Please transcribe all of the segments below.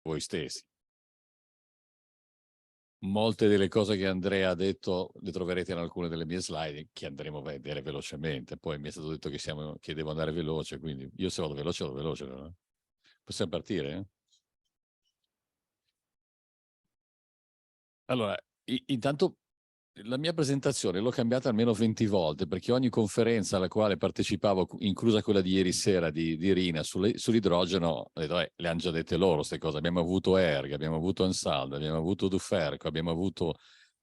voi stessi. Molte delle cose che Andrea ha detto le troverete in alcune delle mie slide che andremo a vedere velocemente. Poi mi è stato detto che devo andare veloce, quindi io se vado veloce. No? Possiamo partire? Eh? Allora, intanto la mia presentazione l'ho cambiata almeno 20 volte perché ogni conferenza alla quale partecipavo, inclusa quella di ieri sera di Rina sull'idrogeno, le hanno già dette loro queste cose. Abbiamo avuto Erg, abbiamo avuto Ansaldo, abbiamo avuto Duferco, abbiamo avuto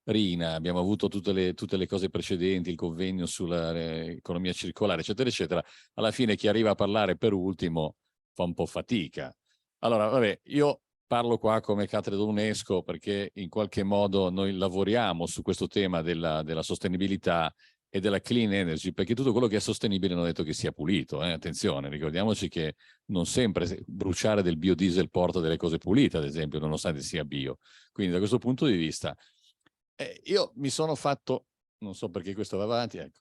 Rina, abbiamo avuto tutte le cose precedenti, il convegno sull'economia circolare, eccetera, eccetera. Alla fine chi arriva a parlare per ultimo fa un po' fatica. Allora, vabbè, io parlo qua come cattedra UNESCO perché in qualche modo noi lavoriamo su questo tema della sostenibilità e della clean energy, perché tutto quello che è sostenibile non è detto che sia pulito. Attenzione, ricordiamoci che non sempre bruciare del biodiesel porta delle cose pulite, ad esempio, nonostante sia bio. Quindi da questo punto di vista io mi sono fatto, non so perché questo va avanti, ecco,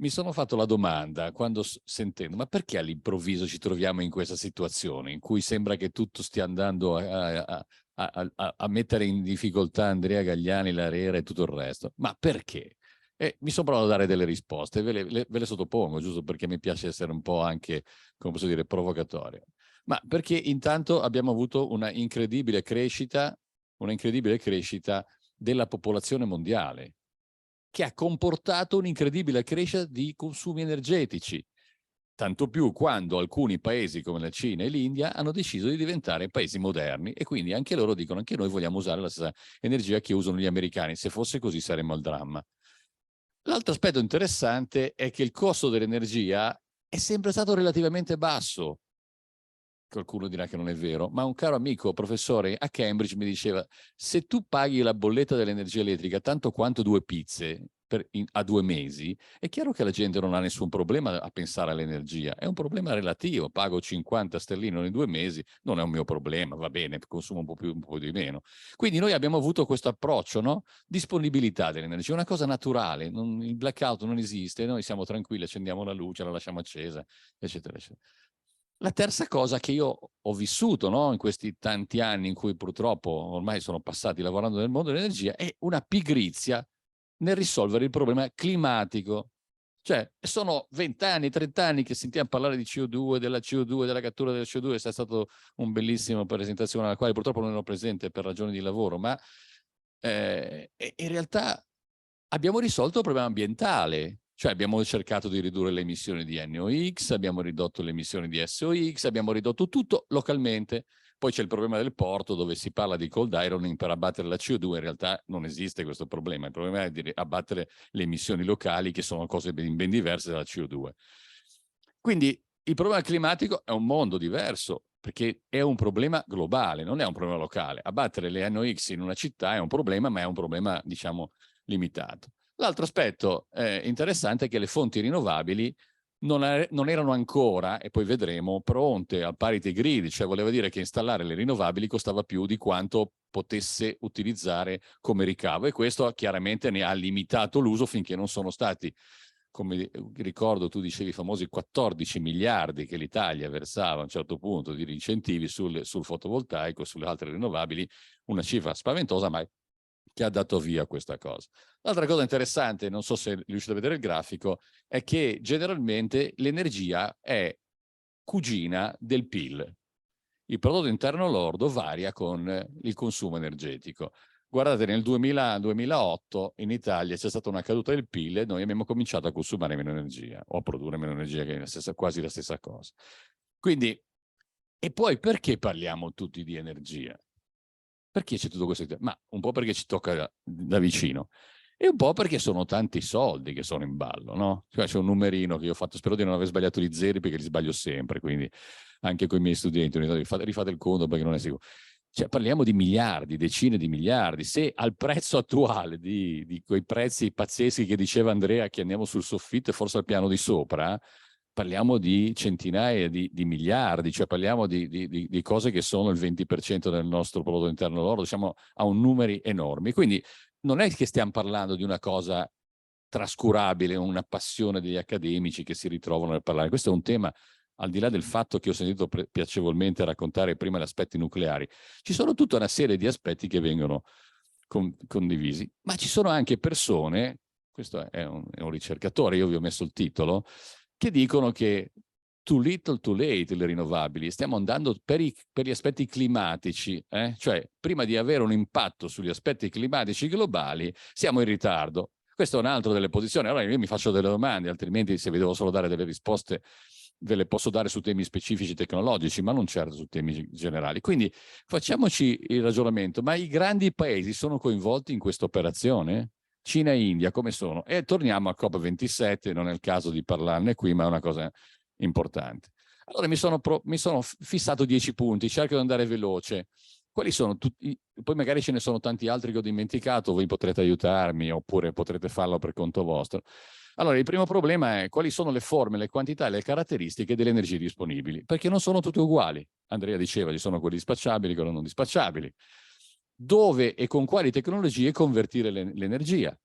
mi sono fatto la domanda quando sentendo, ma perché all'improvviso ci troviamo in questa situazione in cui sembra che tutto stia andando a mettere in difficoltà Andrea Gagliani, l'Arera e tutto il resto? Ma perché? E mi sono provato a dare delle risposte, ve le sottopongo, giusto perché mi piace essere un po' anche, come posso dire, provocatorio. Ma perché intanto abbiamo avuto una incredibile crescita della popolazione mondiale, che ha comportato un'incredibile crescita di consumi energetici, tanto più quando alcuni paesi come la Cina e l'India hanno deciso di diventare paesi moderni e quindi anche loro dicono anche noi vogliamo usare la stessa energia che usano gli americani, se fosse così saremmo al dramma. L'altro aspetto interessante è che il costo dell'energia è sempre stato relativamente basso. Qualcuno dirà che non è vero, ma un caro amico professore a Cambridge mi diceva: se tu paghi la bolletta dell'energia elettrica tanto quanto 2 pizze a 2 mesi, è chiaro che la gente non ha nessun problema a pensare all'energia, è un problema relativo, pago 50 sterline ogni 2 mesi, non è un mio problema, va bene, consumo un po' più, un po' di meno. Quindi noi abbiamo avuto questo approccio, no? Disponibilità dell'energia, una cosa naturale, il blackout non esiste, noi siamo tranquilli, accendiamo la luce, la lasciamo accesa, eccetera, eccetera. La terza cosa che io ho vissuto, no, in questi tanti anni in cui purtroppo ormai sono passati lavorando nel mondo dell'energia è una pigrizia nel risolvere il problema climatico. Cioè, sono 20 anni, 30 anni che sentiamo parlare di CO2, della CO2, della cattura del CO2, è stata una bellissima presentazione alla quale purtroppo non ero presente per ragioni di lavoro, ma in realtà abbiamo risolto il problema ambientale, cioè abbiamo cercato di ridurre le emissioni di NOx, abbiamo ridotto le emissioni di SOx, abbiamo ridotto tutto localmente. Poi c'è il problema del porto dove si parla di cold ironing per abbattere la CO2, in realtà non esiste questo problema, il problema è di abbattere le emissioni locali che sono cose ben diverse dalla CO2. Quindi il problema climatico è un mondo diverso perché è un problema globale, non è un problema locale. Abbattere le NOx in una città è un problema, ma è un problema, diciamo, limitato. L'altro aspetto interessante è che le fonti rinnovabili non erano ancora, e poi vedremo, pronte al parity grid, cioè voleva dire che installare le rinnovabili costava più di quanto potesse utilizzare come ricavo e questo chiaramente ne ha limitato l'uso finché non sono stati, come ricordo tu dicevi, i famosi 14 miliardi che l'Italia versava a un certo punto di incentivi sul fotovoltaico, sulle altre rinnovabili, una cifra spaventosa, ma che ha dato via questa cosa. L'altra cosa interessante, non so se riuscite a vedere il grafico, è che generalmente l'energia è cugina del PIL. Il prodotto interno lordo varia con il consumo energetico. Guardate, nel 2008 in Italia c'è stata una caduta del PIL e noi abbiamo cominciato a consumare meno energia o a produrre meno energia, che è quasi la stessa cosa. Quindi, e poi perché parliamo tutti di energia? Perché c'è tutto questo? Ma un po' perché ci tocca da vicino e un po' perché sono tanti soldi che sono in ballo, no? Cioè c'è un numerino che io ho fatto, spero di non aver sbagliato gli zeri perché li sbaglio sempre, quindi anche con i miei studenti rifate il conto perché non è sicuro. Cioè parliamo di miliardi, decine di miliardi. Se al prezzo attuale di quei prezzi pazzeschi che diceva Andrea che andiamo sul soffitto e forse al piano di sopra, parliamo di centinaia di miliardi, cioè parliamo di cose che sono il 20% del nostro prodotto interno lordo, siamo a un numeri enormi. Quindi non è che stiamo parlando di una cosa trascurabile, una passione degli accademici che si ritrovano nel parlare. Questo è un tema al di là del fatto che ho sentito piacevolmente raccontare prima gli aspetti nucleari, ci sono tutta una serie di aspetti che vengono condivisi, ma ci sono anche persone, questo è un ricercatore, io vi ho messo il titolo, che dicono che too little, too late le rinnovabili, stiamo andando per gli aspetti climatici, cioè prima di avere un impatto sugli aspetti climatici globali siamo in ritardo. Questo è un altro delle posizioni. Allora io mi faccio delle domande, altrimenti se vi devo solo dare delle risposte ve le posso dare su temi specifici tecnologici, ma non certo su temi generali. Quindi facciamoci il ragionamento, ma i grandi paesi sono coinvolti in questa operazione? Cina e India come sono? E torniamo a COP27, non è il caso di parlarne qui, ma è una cosa importante. Allora mi sono fissato 10 punti, cerco di andare veloce. Quali sono tutti? Poi magari ce ne sono tanti altri che ho dimenticato, voi potrete aiutarmi oppure potrete farlo per conto vostro. Allora, il primo problema è quali sono le forme, le quantità e le caratteristiche delle energie disponibili, perché non sono tutte uguali. Andrea diceva, ci sono quelli dispacciabili, quelli non dispacciabili. Dove e con quali tecnologie convertire l'energia?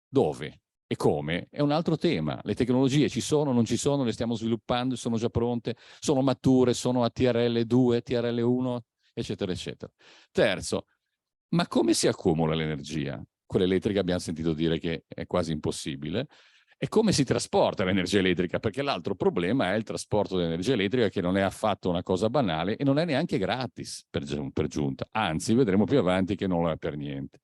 Dove e come è un altro tema. Le tecnologie ci sono, non ci sono, le stiamo sviluppando, sono già pronte, sono mature, sono a TRL2, TRL1, eccetera, eccetera. Terzo, ma come si accumula l'energia? Quella elettrica abbiamo sentito dire che è quasi impossibile. E come si trasporta l'energia elettrica? Perché l'altro problema è il trasporto dell'energia elettrica, che non è affatto una cosa banale e non è neanche gratis per giunta. Anzi, vedremo più avanti che non lo è per niente.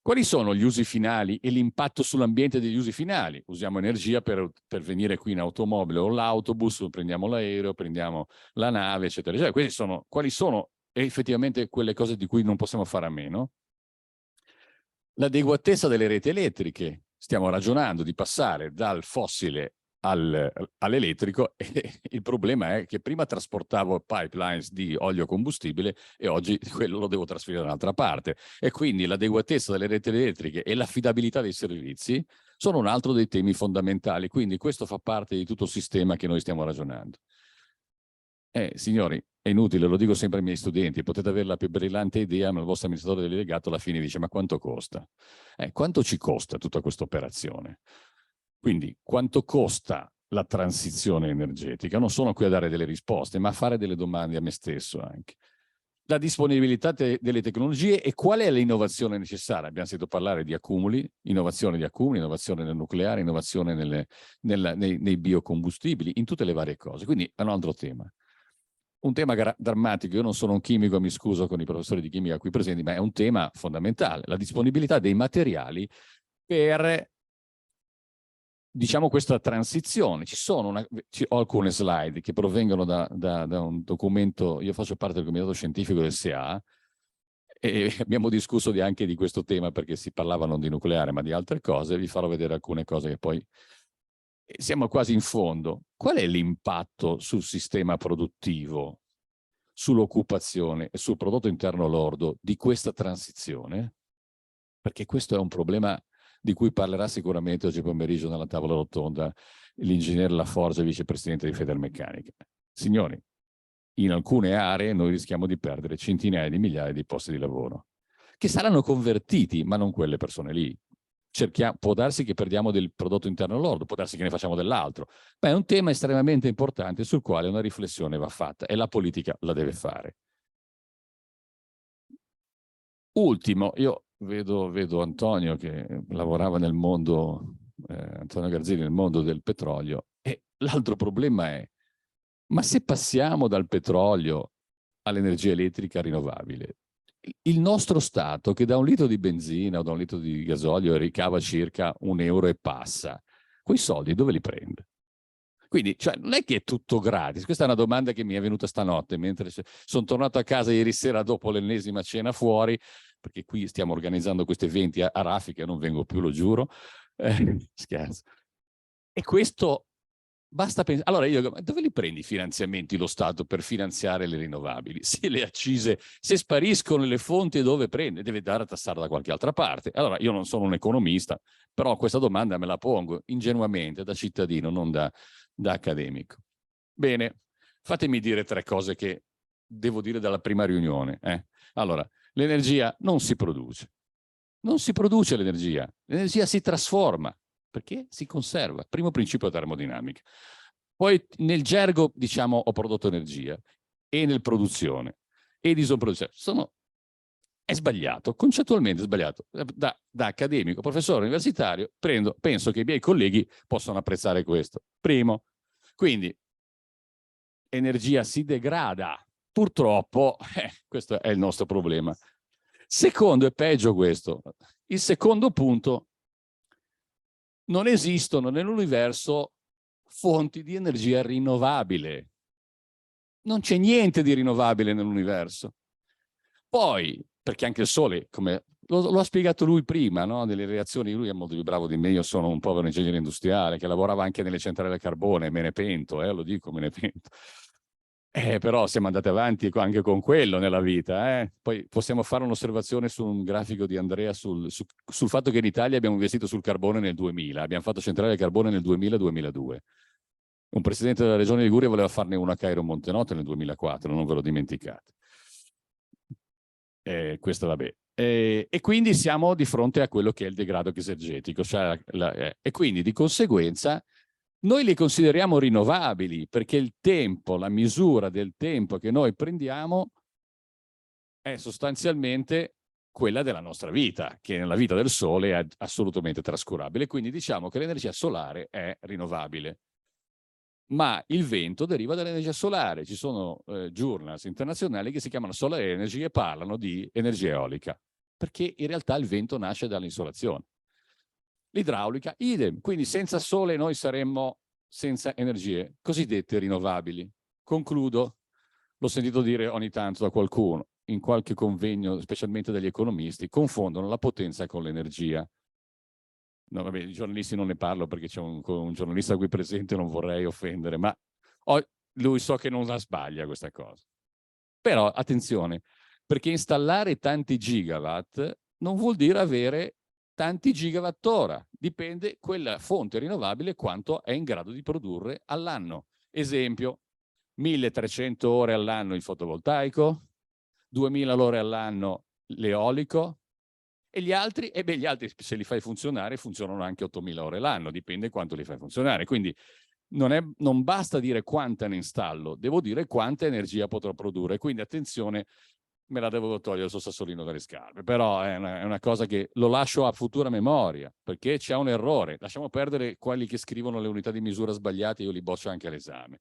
Quali sono gli usi finali e l'impatto sull'ambiente degli usi finali? Usiamo energia per venire qui in automobile o l'autobus, prendiamo l'aereo, prendiamo la nave, eccetera. Cioè, quali sono effettivamente quelle cose di cui non possiamo fare a meno? L'adeguatezza delle reti elettriche. Stiamo ragionando di passare dal fossile all'elettrico e il problema è che prima trasportavo pipelines di olio combustibile e oggi quello lo devo trasferire da un'altra parte. E quindi l'adeguatezza delle reti elettriche e l'affidabilità dei servizi sono un altro dei temi fondamentali. Quindi questo fa parte di tutto il sistema che noi stiamo ragionando. Signori, è inutile, lo dico sempre ai miei studenti, potete avere la più brillante idea, ma il vostro amministratore delegato alla fine dice: ma quanto costa? Quanto ci costa tutta questa operazione? Quindi, quanto costa la transizione energetica? Non sono qui a dare delle risposte, ma a fare delle domande a me stesso anche. La disponibilità delle tecnologie e qual è l'innovazione necessaria? Abbiamo sentito parlare di accumuli, innovazione nel nucleare, innovazione nei biocombustibili, in tutte le varie cose. Quindi è un altro tema. Un tema drammatico, io non sono un chimico, mi scuso con i professori di chimica qui presenti, ma è un tema fondamentale, la disponibilità dei materiali per, diciamo, questa transizione. Ho alcune slide che provengono da un documento, io faccio parte del comitato scientifico del SEA, e abbiamo discusso anche di questo tema perché si parlava non di nucleare ma di altre cose, vi farò vedere alcune cose che poi siamo quasi in fondo. Qual è l'impatto sul sistema produttivo, sull'occupazione e sul prodotto interno lordo di questa transizione? Perché questo è un problema di cui parlerà sicuramente oggi pomeriggio nella tavola rotonda l'ingegnere Laforgia, vicepresidente di Federmeccanica. Signori, in alcune aree noi rischiamo di perdere centinaia di migliaia di posti di lavoro, che saranno convertiti, ma non quelle persone lì. Può darsi che perdiamo del prodotto interno lordo, può darsi che ne facciamo dell'altro, ma è un tema estremamente importante sul quale una riflessione va fatta e la politica la deve fare. Ultimo, io vedo Antonio che lavorava nel mondo, Antonio Garzini nel mondo del petrolio, e l'altro problema è: ma se passiamo dal petrolio all'energia elettrica rinnovabile, il nostro Stato, che da un litro di benzina o da un litro di gasolio ricava circa €1 e passa, quei soldi dove li prende? Quindi, cioè, non è che è tutto gratis. Questa è una domanda che mi è venuta stanotte, mentre sono tornato a casa ieri sera dopo l'ennesima cena fuori, perché qui stiamo organizzando questi eventi a raffica, non vengo più, lo giuro. Scherzo. E questo basta pensare. Allora io dico: ma dove li prendi i finanziamenti lo Stato per finanziare le rinnovabili? Se le accise, se spariscono le fonti, dove prende? Deve dare a tassare da qualche altra parte. Allora io non sono un economista, però questa domanda me la pongo ingenuamente da cittadino, non da accademico. Bene, fatemi dire 3 cose che devo dire dalla prima riunione. Allora, l'energia non si produce. Non si produce l'energia si trasforma perché si conserva. Primo principio della termodinamica. Poi nel gergo diciamo ho prodotto energia e nel produzione e disoccupazione. È sbagliato, concettualmente sbagliato. Da accademico, professore universitario, penso che i miei colleghi possano apprezzare questo. Primo, quindi energia si degrada. Purtroppo, questo è il nostro problema. Secondo, è peggio questo. Il secondo punto, non esistono nell'universo fonti di energia rinnovabile. Non c'è niente di rinnovabile nell'universo. Poi, perché anche il Sole, come lo ha spiegato lui prima, no? Delle reazioni, lui è molto più bravo di me, io sono un povero ingegnere industriale che lavorava anche nelle centrali a carbone, me ne pento, lo dico, me ne pento. Però siamo andati avanti anche con quello nella vita. Poi possiamo fare un'osservazione su un grafico di Andrea sul fatto che in Italia abbiamo investito sul carbone nel 2000, abbiamo fatto centrale a carbone nel 2000-2002. Un presidente della regione Liguria voleva farne una a Cairo Montenotte nel 2004, non ve lo dimenticate. Questo vabbè. E quindi siamo di fronte a quello che è il degrado energetico, cioè e quindi di conseguenza noi li consideriamo rinnovabili perché il tempo, la misura del tempo che noi prendiamo è sostanzialmente quella della nostra vita, che nella vita del Sole è assolutamente trascurabile. Quindi diciamo che l'energia solare è rinnovabile. Ma il vento deriva dall'energia solare. Ci sono journals internazionali che si chiamano Solar Energy e parlano di energia eolica, perché in realtà il vento nasce dall'insolazione. L'idraulica, idem. Quindi senza sole noi saremmo senza energie cosiddette rinnovabili. Concludo, l'ho sentito dire ogni tanto da qualcuno, in qualche convegno, specialmente dagli economisti, confondono la potenza con l'energia. No, vabbè, i giornalisti non ne parlo perché c'è un giornalista qui presente, non vorrei offendere, ma lui so che non la sbaglia questa cosa. Però attenzione, perché installare tanti gigawatt non vuol dire avere tanti gigawatt ora, dipende quella fonte rinnovabile quanto è in grado di produrre all'anno. Esempio, 1300 ore all'anno il fotovoltaico, 2000 ore all'anno l'eolico, e gli altri, gli altri se li fai funzionare funzionano anche 8000 ore l'anno, dipende quanto li fai funzionare. Quindi non basta dire quanta ne installo, devo dire quanta energia potrò produrre. Quindi attenzione, me la devo togliere il suo sassolino dalle scarpe, però è una cosa che lo lascio a futura memoria, perché c'è un errore. Lasciamo perdere quelli che scrivono le unità di misura sbagliate, io li boccio anche all'esame.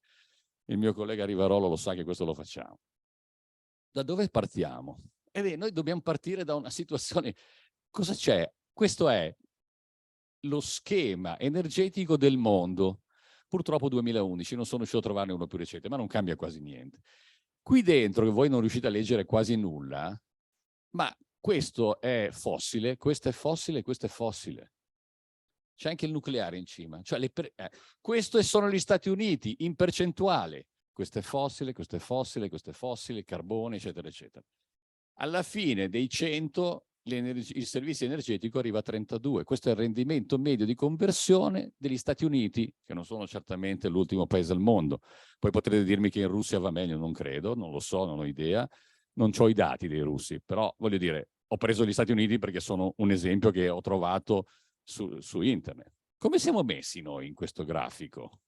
Il mio collega Rivarolo lo sa che questo lo facciamo. Da dove partiamo? Noi dobbiamo partire da una situazione. Cosa c'è? Questo è lo schema energetico del mondo. Purtroppo 2011, non sono riuscito a trovarne uno più recente, ma non cambia quasi niente. Qui dentro, che voi non riuscite a leggere quasi nulla, ma questo è fossile, questo è fossile, questo è fossile. C'è anche il nucleare in cima. Cioè questo sono gli Stati Uniti in percentuale. Questo è fossile, questo è fossile, questo è fossile, carbone, eccetera, eccetera. Alla fine dei 100 il servizio energetico arriva a 32. Questo è il rendimento medio di conversione degli Stati Uniti, che non sono certamente l'ultimo paese al mondo. Poi potrete dirmi che in Russia va meglio, non credo, non lo so, non ho idea. Non ho i dati dei russi, però voglio dire, ho preso gli Stati Uniti perché sono un esempio che ho trovato su internet. Come siamo messi noi in questo grafico?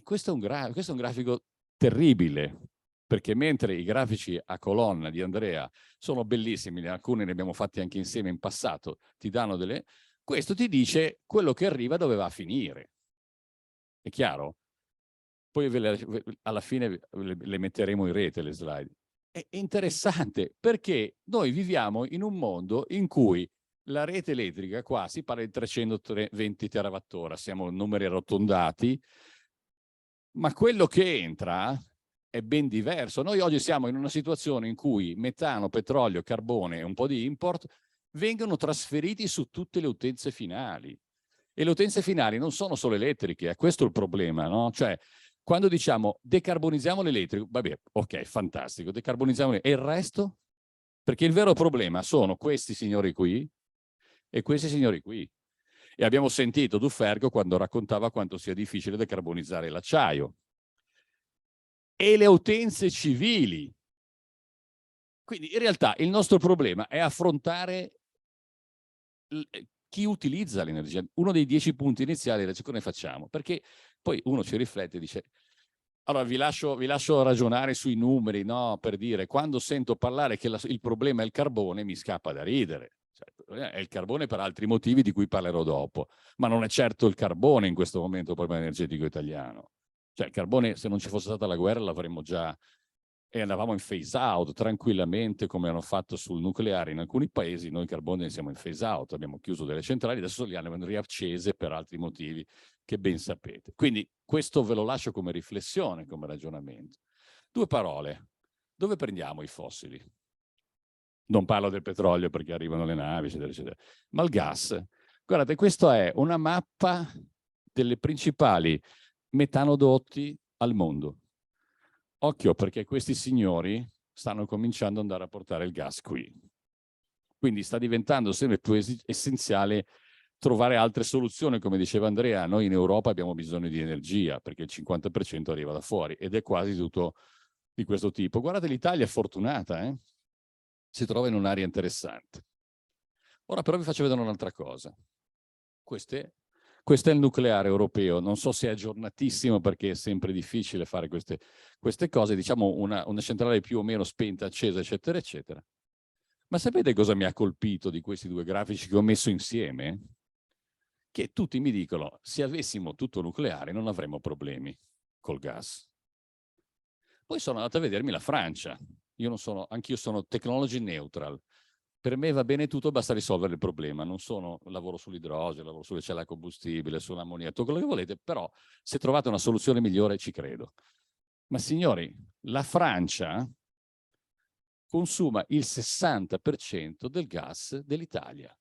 Questo è un grafico terribile, perché mentre i grafici a colonna di Andrea sono bellissimi, alcuni ne abbiamo fatti anche insieme in passato, ti danno questo ti dice quello che arriva dove va a finire. È chiaro? Poi alla fine le metteremo in rete le slide. È interessante perché noi viviamo in un mondo in cui la rete elettrica, qua si parla di 320 terawattora, siamo numeri arrotondati, ma quello che entra è ben diverso. Noi oggi siamo in una situazione in cui metano, petrolio, carbone e un po' di import vengono trasferiti su tutte le utenze finali. E le utenze finali non sono solo elettriche, è questo il problema, no? Cioè, quando diciamo decarbonizziamo l'elettrico, vabbè, ok, fantastico, decarbonizziamo e il resto? Perché il vero problema sono questi signori qui e questi signori qui. E abbiamo sentito Duferco quando raccontava quanto sia difficile decarbonizzare l'acciaio. E le utenze civili. Quindi in realtà il nostro problema è affrontare chi utilizza l'energia. Uno dei 10 punti iniziali, adesso come facciamo? Perché Poi uno ci riflette e dice, allora vi lascio ragionare sui numeri, no? Per dire, quando sento parlare che il problema è il carbone, mi scappa da ridere. Cioè, è il carbone per altri motivi di cui parlerò dopo, ma non è certo il carbone in questo momento il problema energetico italiano. Cioè il carbone, se non ci fosse stata la guerra, l'avremmo già... E andavamo in phase out tranquillamente, come hanno fatto sul nucleare in alcuni paesi. Noi il carbone siamo in phase out, abbiamo chiuso delle centrali, adesso le hanno riaccese per altri motivi che ben sapete. Quindi questo ve lo lascio come riflessione, come ragionamento. Due parole. Dove prendiamo i fossili? Non parlo del petrolio perché arrivano le navi, eccetera, eccetera. Ma il gas. Guardate, questa è una mappa delle principali metanodotti al mondo. Occhio, perché questi signori stanno cominciando ad andare a portare il gas qui. Quindi sta diventando sempre più essenziale trovare altre soluzioni. Come diceva Andrea, noi in Europa abbiamo bisogno di energia perché il 50% arriva da fuori ed è quasi tutto di questo tipo. Guardate, l'Italia è fortunata, si trova in un'area interessante. Ora però vi faccio vedere un'altra cosa. Questo è il nucleare europeo. Non so se è aggiornatissimo perché è sempre difficile fare queste cose. Diciamo una centrale più o meno spenta, accesa, eccetera, eccetera. Ma sapete cosa mi ha colpito di questi due grafici che ho messo insieme? Che tutti mi dicono, se avessimo tutto nucleare non avremmo problemi col gas. Poi sono andato a vedermi la Francia. Anch'io sono technology neutral. Per me va bene tutto, basta risolvere il problema. Non lavoro sull'idrogeno, lavoro sulle celle a combustibile, sull'ammoniato, quello che volete, però se trovate una soluzione migliore ci credo. Ma signori, la Francia consuma il 60% del gas dell'Italia.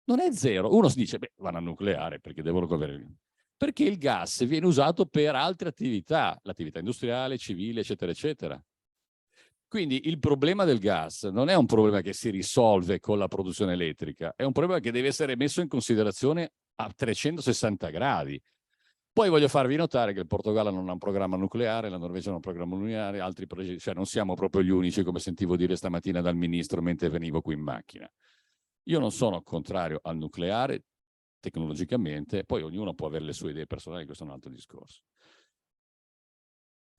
Non è zero. Uno si dice, beh, vanno a nucleare perché devono avere... Perché il gas viene usato per altre attività, l'attività industriale, civile, eccetera, eccetera. Quindi il problema del gas non è un problema che si risolve con la produzione elettrica, è un problema che deve essere messo in considerazione a 360 gradi. Poi voglio farvi notare che il Portogallo non ha un programma nucleare, la Norvegia non ha un programma nucleare, altri progetti, cioè non siamo proprio gli unici, come sentivo dire stamattina dal ministro mentre venivo qui in macchina. Io non sono contrario al nucleare tecnologicamente, poi ognuno può avere le sue idee personali, questo è un altro discorso.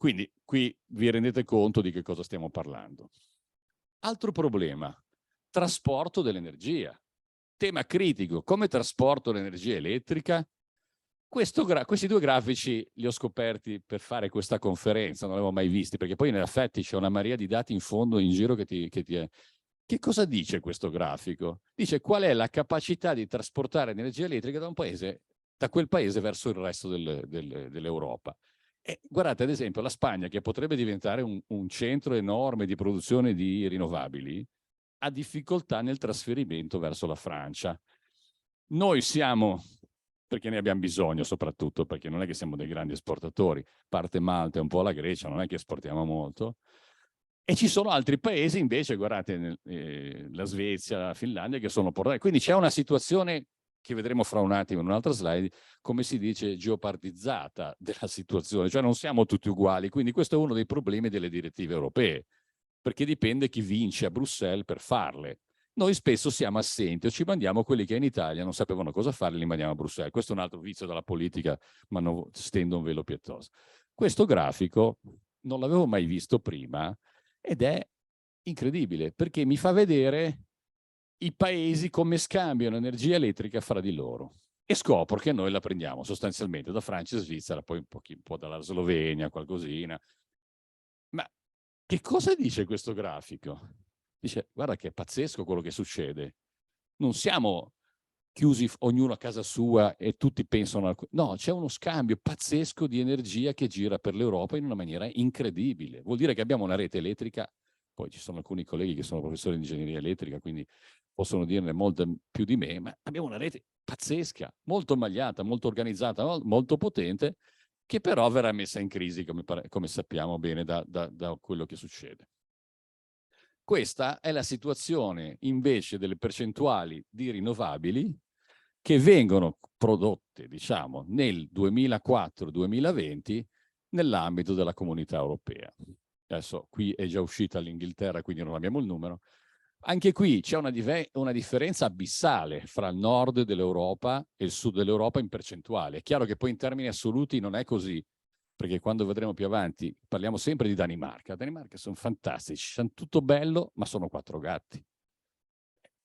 Quindi qui vi rendete conto di che cosa stiamo parlando. Altro problema, trasporto dell'energia. Tema critico, come trasporto l'energia elettrica? Questi due grafici li ho scoperti per fare questa conferenza, non li avevo mai visti, perché poi in effetti c'è una marea di dati in fondo in giro che ti è... Che cosa dice questo grafico? Dice qual è la capacità di trasportare energia elettrica da quel paese verso il resto dell'Europa. E guardate, ad esempio, la Spagna, che potrebbe diventare un centro enorme di produzione di rinnovabili, ha difficoltà nel trasferimento verso la Francia. Noi siamo, perché ne abbiamo bisogno soprattutto, perché non è che siamo dei grandi esportatori, parte Malta e un po' la Grecia, non è che esportiamo molto, e ci sono altri paesi invece, guardate, la Svezia, la Finlandia, che sono portati. Quindi c'è una situazione che vedremo fra un attimo in un'altra slide, come si dice, geopartizzata della situazione, cioè non siamo tutti uguali, quindi questo è uno dei problemi delle direttive europee, perché dipende chi vince a Bruxelles per farle. Noi spesso siamo assenti o ci mandiamo quelli che in Italia non sapevano cosa fare, li mandiamo a Bruxelles. Questo è un altro vizio della politica, ma non stendo un velo pietoso. Questo grafico non l'avevo mai visto prima, ed è incredibile perché mi fa vedere i paesi come scambiano energia elettrica fra di loro e scopro che noi la prendiamo sostanzialmente da Francia e Svizzera, poi un po' dalla Slovenia, qualcosina. Ma che cosa dice questo grafico? Dice, guarda che è pazzesco quello che succede. Non siamo chiusi ognuno a casa sua e tutti pensano... No, c'è uno scambio pazzesco di energia che gira per l'Europa in una maniera incredibile. Vuol dire che abbiamo una rete elettrica, poi ci sono alcuni colleghi che sono professori di ingegneria elettrica, quindi possono dirne molto più di me, ma abbiamo una rete pazzesca, molto magliata, molto organizzata, molto potente, che però verrà messa in crisi, come sappiamo bene, da quello che succede. Questa è la situazione invece delle percentuali di rinnovabili che vengono prodotte, diciamo, nel 2004-2020 nell'ambito della Comunità Europea. Adesso qui è già uscita l'Inghilterra, quindi non abbiamo il numero, Anche qui c'è una differenza abissale fra il nord dell'Europa e il sud dell'Europa in percentuale. È chiaro che poi in termini assoluti non è così, perché quando vedremo più avanti parliamo sempre di Danimarca. Danimarca sono fantastici, hanno tutto bello, ma sono 4 gatti.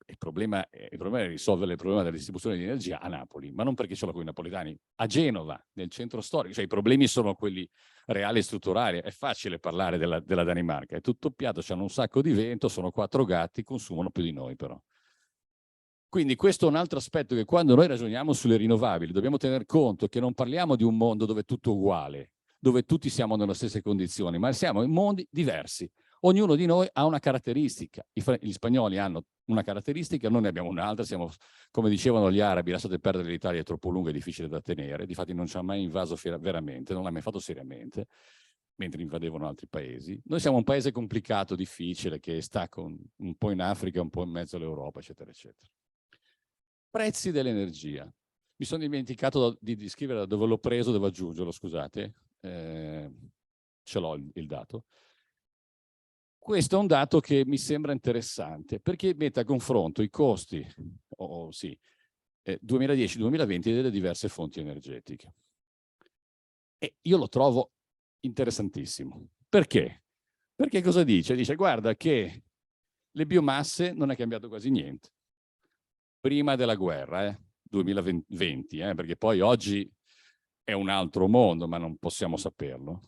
Il problema è risolvere il problema della distribuzione di energia a Napoli, ma non perché ce l'ho con i napoletani, a Genova, nel centro storico. Cioè, i problemi sono quelli reali e strutturali. È facile parlare della Danimarca, è tutto piatto, hanno un sacco di vento, sono 4 gatti, consumano più di noi però. Quindi questo è un altro aspetto che quando noi ragioniamo sulle rinnovabili dobbiamo tener conto che non parliamo di un mondo dove tutto è uguale, dove tutti siamo nelle stesse condizioni, ma siamo in mondi diversi. Ognuno di noi ha una caratteristica. Gli spagnoli hanno una caratteristica, noi ne abbiamo un'altra. Siamo, come dicevano gli arabi, lasciate perdere l'Italia, è troppo lunga e difficile da tenere. Difatti non ci ha mai invaso veramente, non l'ha mai fatto seriamente, mentre invadevano altri paesi. Noi siamo un paese complicato, difficile, che sta un po' in Africa, un po' in mezzo all'Europa, eccetera, eccetera. Prezzi dell'energia. Mi sono dimenticato di scrivere da dove l'ho preso, devo aggiungerlo, scusate. Ce l'ho il dato. Questo è un dato che mi sembra interessante perché mette a confronto i costi, 2010-2020 delle diverse fonti energetiche. E io lo trovo interessantissimo. Perché? Perché cosa dice? Dice, guarda che le biomasse non è cambiato quasi niente. Prima della guerra, 2020, perché poi oggi è un altro mondo, ma non possiamo saperlo.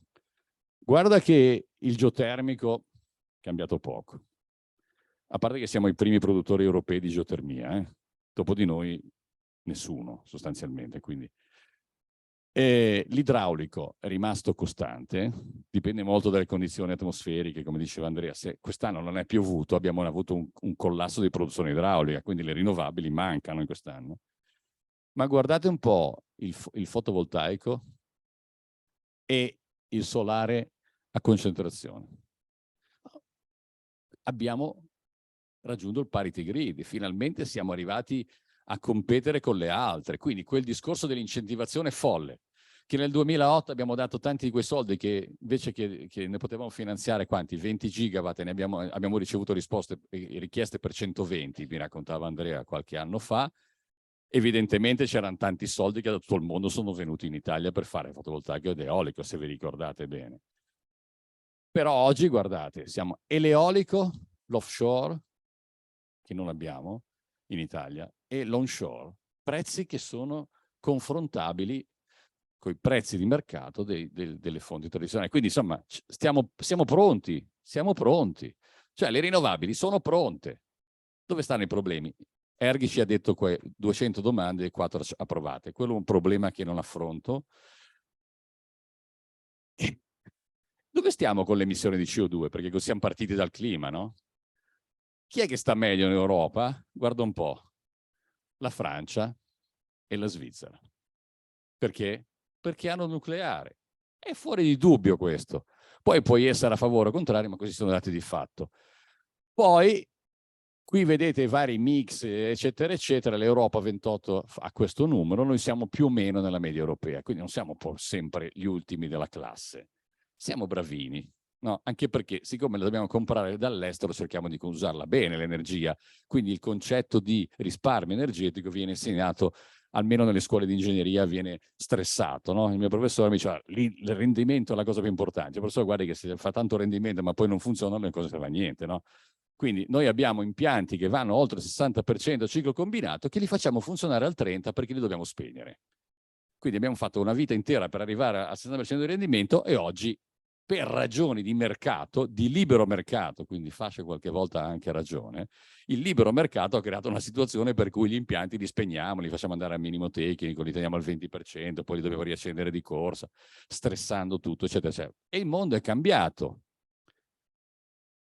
Guarda che il geotermico è cambiato poco. A parte che siamo i primi produttori europei di geotermia, dopo di noi nessuno sostanzialmente. Quindi l'idraulico è rimasto costante, dipende molto dalle condizioni atmosferiche, come diceva Andrea. Se quest'anno non è piovuto, abbiamo avuto un collasso di produzione idraulica, quindi le rinnovabili mancano in quest'anno. Ma guardate un po' il fotovoltaico e il solare a concentrazione. Abbiamo raggiunto il parity grid, finalmente siamo arrivati a competere con le altre, quindi quel discorso dell'incentivazione folle, che nel 2008 abbiamo dato tanti di quei soldi che invece che ne potevamo finanziare quanti? 20 gigawatt, e ne abbiamo ricevuto risposte e richieste per 120, mi raccontava Andrea qualche anno fa. Evidentemente c'erano tanti soldi che da tutto il mondo sono venuti in Italia per fare fotovoltaico ed eolico, se vi ricordate bene. Però oggi, guardate, siamo e l'eolico, l'offshore, che non abbiamo in Italia, e l'onshore, prezzi che sono confrontabili con i prezzi di mercato delle fonti tradizionali. Quindi, insomma, siamo pronti, siamo pronti. Cioè, le rinnovabili sono pronte. Dove stanno i problemi? Erghi ci ha detto 200 domande e 4 approvate. Quello è un problema che non affronto. Dove stiamo con le emissioni di CO2? Perché siamo partiti dal clima, no? Chi è che sta meglio in Europa? Guarda un po'. La Francia e la Svizzera. Perché? Perché hanno nucleare. È fuori di dubbio questo. Poi puoi essere a favore o contrario, ma questi sono dati di fatto. Poi, qui vedete i vari mix, eccetera, eccetera. L'Europa 28 ha questo numero, noi siamo più o meno nella media europea, quindi non siamo sempre gli ultimi della classe. Siamo bravini. No, anche perché siccome la dobbiamo comprare dall'estero cerchiamo di usarla bene l'energia, quindi il concetto di risparmio energetico viene insegnato, almeno nelle scuole di ingegneria viene stressato, no? Il mio professore mi diceva, il rendimento è la cosa più importante. Il professore, guardi che se fa tanto rendimento ma poi non funziona, non cosa serve a niente, no? Quindi noi abbiamo impianti che vanno oltre il 60% a ciclo combinato che li facciamo funzionare al 30% perché li dobbiamo spegnere. Quindi abbiamo fatto una vita intera per arrivare al 60% di rendimento e oggi, per ragioni di mercato, di libero mercato, quindi Fascia qualche volta ha anche ragione, il libero mercato ha creato una situazione per cui gli impianti li spegniamo, li facciamo andare al minimo tecnico, li teniamo al 20%, poi li dobbiamo riaccendere di corsa, stressando tutto, eccetera, eccetera. E il mondo è cambiato.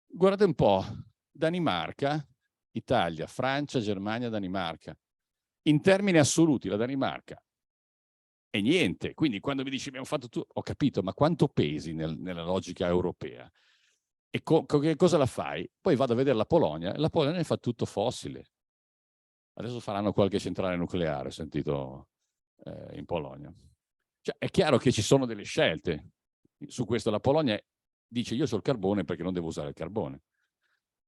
Guardate un po', Danimarca, Italia, Francia, Germania, Danimarca. In termini assoluti, la Danimarca è niente. Quindi quando mi dici abbiamo fatto tutto, ho capito, ma quanto pesi nella logica europea? E che cosa la fai? Poi vado a vedere la Polonia, e la Polonia fa tutto fossile. Adesso faranno qualche centrale nucleare, ho sentito in Polonia. Cioè, è chiaro che ci sono delle scelte. Su questo la Polonia dice io sono il carbone perché non devo usare il carbone.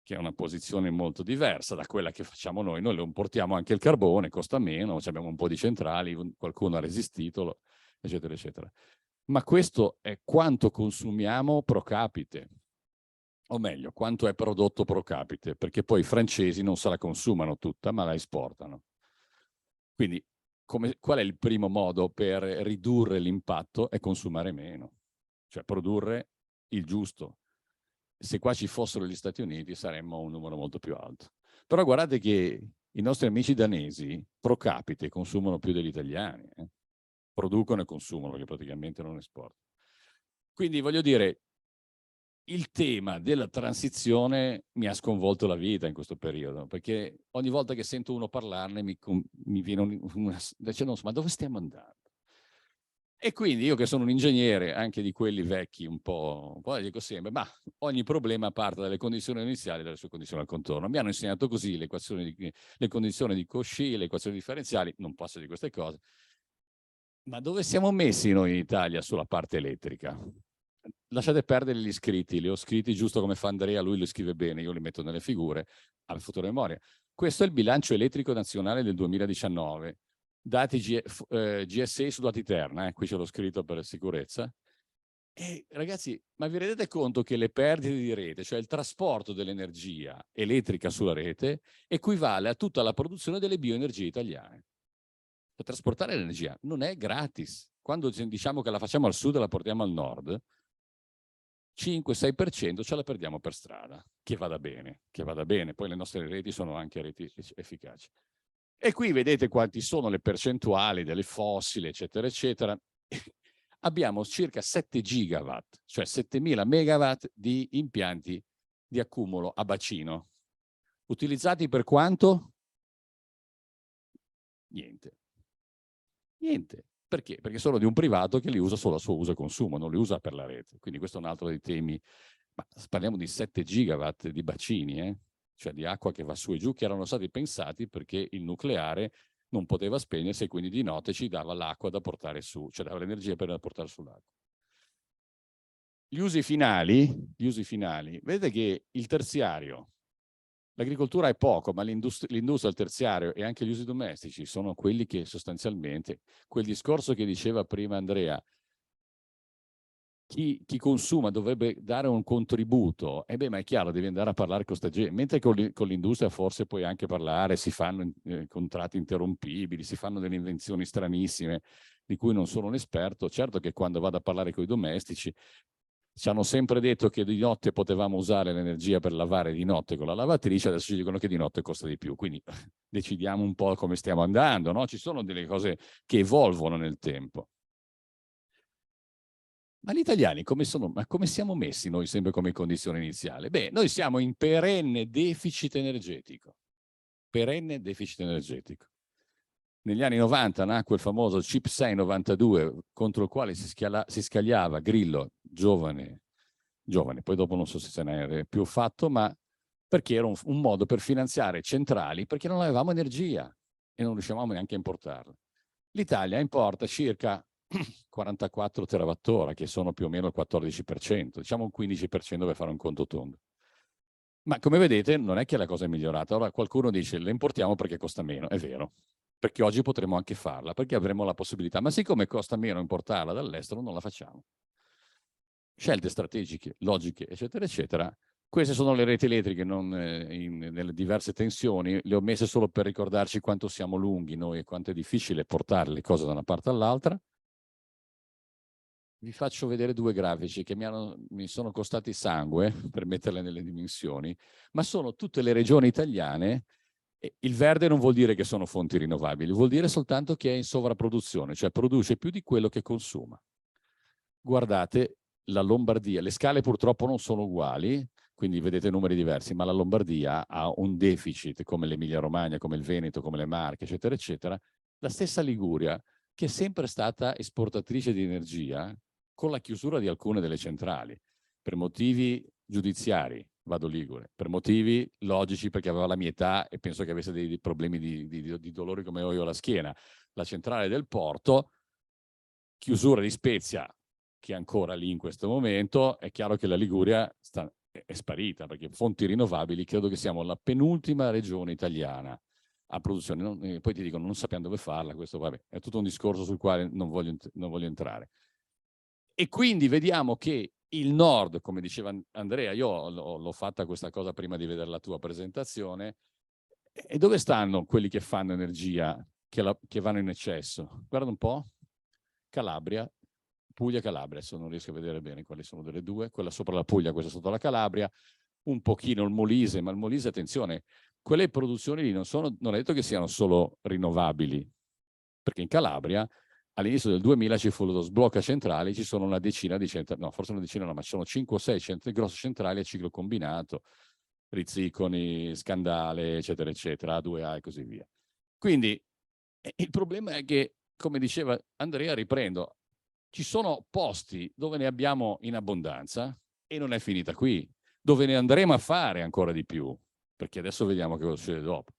che è una posizione molto diversa da quella che facciamo noi. Noi lo importiamo anche il carbone, costa meno, abbiamo un po' di centrali, qualcuno ha resistito, eccetera, eccetera. Ma questo è quanto consumiamo pro capite, o meglio, quanto è prodotto pro capite, perché poi i francesi non se la consumano tutta, ma la esportano. Quindi qual è il primo modo per ridurre l'impatto? È consumare meno, cioè produrre il giusto. Se qua ci fossero gli Stati Uniti saremmo un numero molto più alto. Però guardate che i nostri amici danesi pro capite consumano più degli italiani, producono e consumano, che praticamente non esportano. Quindi voglio dire, il tema della transizione mi ha sconvolto la vita in questo periodo, perché ogni volta che sento uno parlarne mi viene ma dove stiamo andando? E quindi io che sono un ingegnere, anche di quelli vecchi un po' dico sempre, ma ogni problema parte dalle condizioni iniziali e dalle sue condizioni al contorno. Mi hanno insegnato così le condizioni di Cauchy, le equazioni differenziali, non passo di queste cose. Ma dove siamo messi noi in Italia sulla parte elettrica? Lasciate perdere gli scritti, li ho scritti giusto come fa Andrea, lui li scrive bene, io li metto nelle figure, alla fotomemoria. Questo è il bilancio elettrico nazionale del 2019. Dati GSE su dati Terna, qui ce l'ho scritto per sicurezza. E ragazzi, ma vi rendete conto che le perdite di rete, cioè il trasporto dell'energia elettrica sulla rete, equivale a tutta la produzione delle bioenergie italiane? Per trasportare l'energia non è gratis. Quando diciamo che la facciamo al sud e la portiamo al nord, 5-6% ce la perdiamo per strada, che vada bene, poi le nostre reti sono anche reti efficaci. E qui vedete quanti sono le percentuali delle fossili, eccetera, eccetera. Abbiamo circa 7 gigawatt, cioè 7000 megawatt di impianti di accumulo a bacino. Utilizzati per quanto? Niente. Niente. Perché? Perché sono di un privato che li usa solo a suo uso e consumo, non li usa per la rete. Quindi questo è un altro dei temi. Ma parliamo di 7 gigawatt di bacini, cioè di acqua che va su e giù, che erano stati pensati perché il nucleare non poteva spegnersi e quindi di notte ci dava l'acqua da portare su, cioè dava l'energia per portare sull'acqua. Gli usi finali, vedete che il terziario, l'agricoltura è poco, ma l'industria, il terziario e anche gli usi domestici sono quelli che sostanzialmente, quel discorso che diceva prima Andrea, chi consuma dovrebbe dare un contributo, e beh, ma è chiaro, devi andare a parlare con questa gente, mentre con l'industria forse puoi anche parlare, si fanno contratti interrompibili, si fanno delle invenzioni stranissime di cui non sono un esperto. Certo che quando vado a parlare con i domestici ci hanno sempre detto che di notte potevamo usare l'energia per lavare di notte con la lavatrice, adesso ci dicono che di notte costa di più, quindi decidiamo un po' come stiamo andando, no? Ci sono delle cose che evolvono nel tempo. Ma gli italiani come sono? Ma come siamo messi noi sempre come condizione iniziale? Beh, noi siamo in perenne deficit energetico. Perenne deficit energetico. Negli anni 90 nacque il famoso CIP 692 contro il quale si scagliava Grillo, giovane, poi dopo non so se se ne è più fatto, ma perché era un modo per finanziare centrali perché non avevamo energia e non riuscivamo neanche a importarla. L'Italia importa circa 44 terawattora, che sono più o meno il 14%, diciamo un 15% per fare un conto tondo. Ma come vedete non è che la cosa è migliorata. Ora qualcuno dice le importiamo perché costa meno, è vero, perché oggi potremmo anche farla, perché avremo la possibilità, ma siccome costa meno importarla dall'estero non la facciamo. Scelte strategiche, logiche, eccetera, eccetera. Queste sono le reti elettriche nelle diverse tensioni, le ho messe solo per ricordarci quanto siamo lunghi noi e quanto è difficile portare le cose da una parte all'altra. Vi faccio vedere due grafici che mi sono costati sangue per metterle nelle dimensioni, ma sono tutte le regioni italiane. Il verde non vuol dire che sono fonti rinnovabili, vuol dire soltanto che è in sovrapproduzione, cioè produce più di quello che consuma. Guardate la Lombardia, le scale purtroppo non sono uguali, quindi vedete numeri diversi, ma la Lombardia ha un deficit come l'Emilia Romagna, come il Veneto, come le Marche, eccetera, eccetera. La stessa Liguria, che è sempre stata esportatrice di energia, con la chiusura di alcune delle centrali, per motivi giudiziari, vado ligure, per motivi logici perché aveva la mia età e penso che avesse dei problemi di dolori come ho io alla schiena. La centrale del porto, chiusura di Spezia, che è ancora lì in questo momento, è chiaro che la Liguria è sparita, perché fonti rinnovabili credo che siamo la penultima regione italiana a produzione. Poi ti dicono non sappiamo dove farla, questo vabbè, è tutto un discorso sul quale non voglio entrare. E quindi vediamo che il nord, come diceva Andrea, io l'ho fatta questa cosa prima di vedere la tua presentazione, e dove stanno quelli che fanno energia, che vanno in eccesso? Guarda un po', Calabria, Puglia, Calabria, adesso non riesco a vedere bene quali sono delle due, quella sopra la Puglia, questa sotto la Calabria, un pochino il Molise, ma il Molise, attenzione, quelle produzioni lì non è detto che siano solo rinnovabili, perché in Calabria all'inizio del 2000 ci fu lo sblocca centrali, ci sono una decina di centrali, no, forse una decina no, ma ci sono 5 o 6 grosse centrali a ciclo combinato, Rizziconi, Scandale, eccetera, eccetera, A2A e così via. Quindi il problema è che, come diceva Andrea, riprendo, ci sono posti dove ne abbiamo in abbondanza e non è finita qui, dove ne andremo a fare ancora di più, perché adesso vediamo che cosa succede dopo.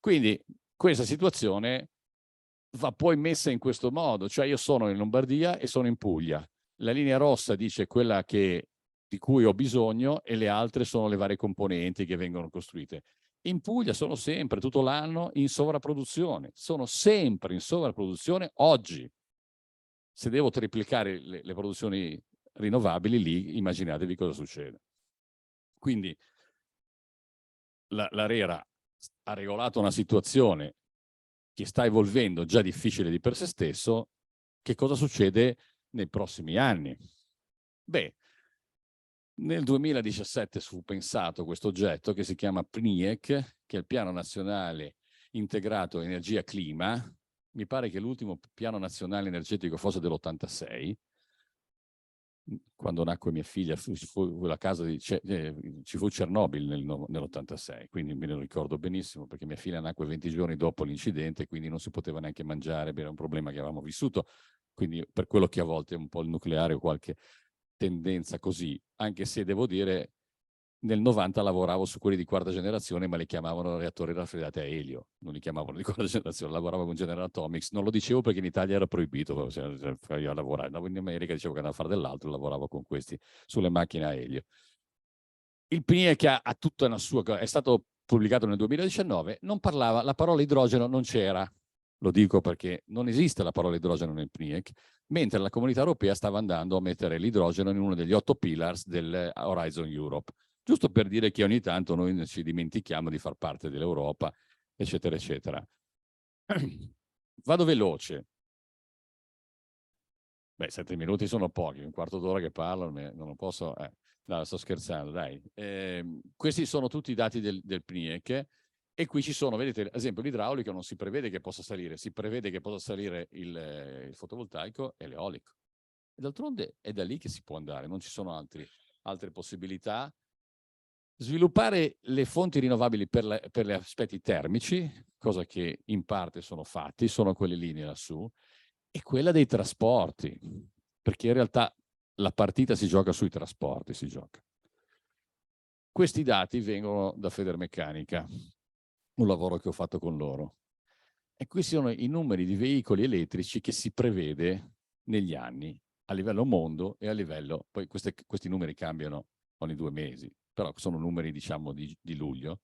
Quindi questa situazione va poi messa in questo modo, cioè io sono in Lombardia e sono in Puglia. La linea rossa dice quella di cui ho bisogno e le altre sono le varie componenti che vengono costruite. In Puglia sono sempre, tutto l'anno, in sovrapproduzione. Sono sempre in sovrapproduzione oggi. Se devo triplicare le produzioni rinnovabili lì, immaginatevi cosa succede. Quindi l'ARERA ha regolato una situazione che sta evolvendo già difficile di per sé stesso. Che cosa succede nei prossimi anni? Beh, nel 2017 fu pensato questo oggetto che si chiama PNIEC, che è il Piano Nazionale Integrato Energia-Clima. Mi pare che l'ultimo piano nazionale energetico fosse dell'86. Quando nacque mia figlia ci fu Chernobyl nell'86, quindi me lo ricordo benissimo perché mia figlia nacque 20 giorni dopo l'incidente, quindi non si poteva neanche mangiare, era un problema che avevamo vissuto, quindi per quello che a volte un po' il nucleare o qualche tendenza così, anche se devo dire nel 90 lavoravo su quelli di quarta generazione, ma li chiamavano reattori raffreddati a elio, non li chiamavano di quarta generazione, lavoravo con General Atomics, non lo dicevo perché in Italia era proibito, io a lavorare, in America dicevo che andavo a fare dell'altro, lavoravo con questi sulle macchine a elio. Il PNIEC ha tutta una sua, è stato pubblicato nel 2019, non parlava, la parola idrogeno non c'era, lo dico perché non esiste la parola idrogeno nel PNIEC, mentre la comunità europea stava andando a mettere l'idrogeno in uno degli 8 pillars del Horizon Europe, giusto per dire che ogni tanto noi ci dimentichiamo di far parte dell'Europa, eccetera, eccetera. Vado veloce. Beh, 7 minuti sono pochi, un quarto d'ora che parlo, non posso... No, sto scherzando, dai. Questi sono tutti i dati del PNIEC e qui ci sono, vedete, ad esempio l'idraulico non si prevede che possa salire, si prevede che possa salire il fotovoltaico e l'eolico. E d'altronde è da lì che si può andare, non ci sono altre possibilità. Sviluppare le fonti rinnovabili per gli aspetti termici, cosa che in parte sono fatti, sono quelle linee lassù, e quella dei trasporti, perché in realtà la partita si gioca sui trasporti, si gioca. Questi dati vengono da Federmeccanica, un lavoro che ho fatto con loro. E qui sono i numeri di veicoli elettrici che si prevede negli anni a livello mondo e a livello, poi questi numeri cambiano ogni 2 mesi, però sono numeri diciamo di luglio.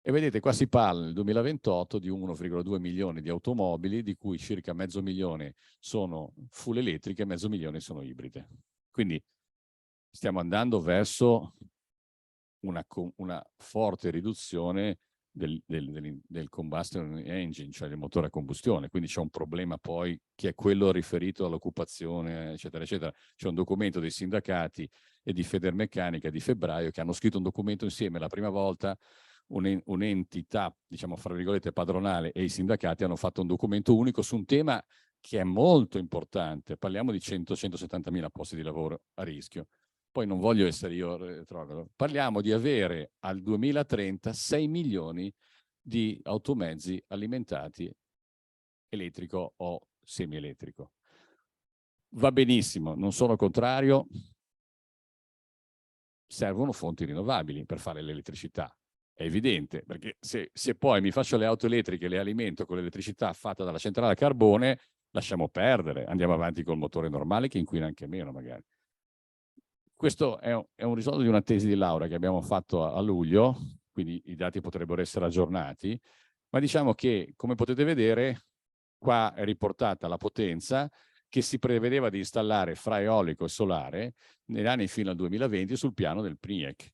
E vedete qua si parla nel 2028 di 1,2 milioni di automobili, di cui circa 500.000 sono full elettriche e 500.000 sono ibride. Quindi stiamo andando verso una forte riduzione del combustion engine, cioè del motore a combustione, quindi c'è un problema poi che è quello riferito all'occupazione, eccetera, eccetera. C'è un documento dei sindacati e di Federmeccanica di febbraio che hanno scritto un documento insieme la prima volta, un'entità, diciamo, fra virgolette, padronale e i sindacati hanno fatto un documento unico su un tema che è molto importante. Parliamo di 100-170.000 posti di lavoro a rischio. Poi non voglio essere io retrogrado, parliamo di avere al 2030 6 milioni di automezzi alimentati elettrico o semielettrico. Va benissimo, non sono contrario, servono fonti rinnovabili per fare l'elettricità. È evidente, perché se poi mi faccio le auto elettriche e le alimento con l'elettricità fatta dalla centrale a carbone, lasciamo perdere, andiamo avanti col motore normale che inquina anche meno magari. Questo è un risultato di una tesi di laurea che abbiamo fatto a luglio, quindi i dati potrebbero essere aggiornati, ma diciamo che, come potete vedere, qua è riportata la potenza che si prevedeva di installare fra eolico e solare negli anni fino al 2020 sul piano del PNIEC.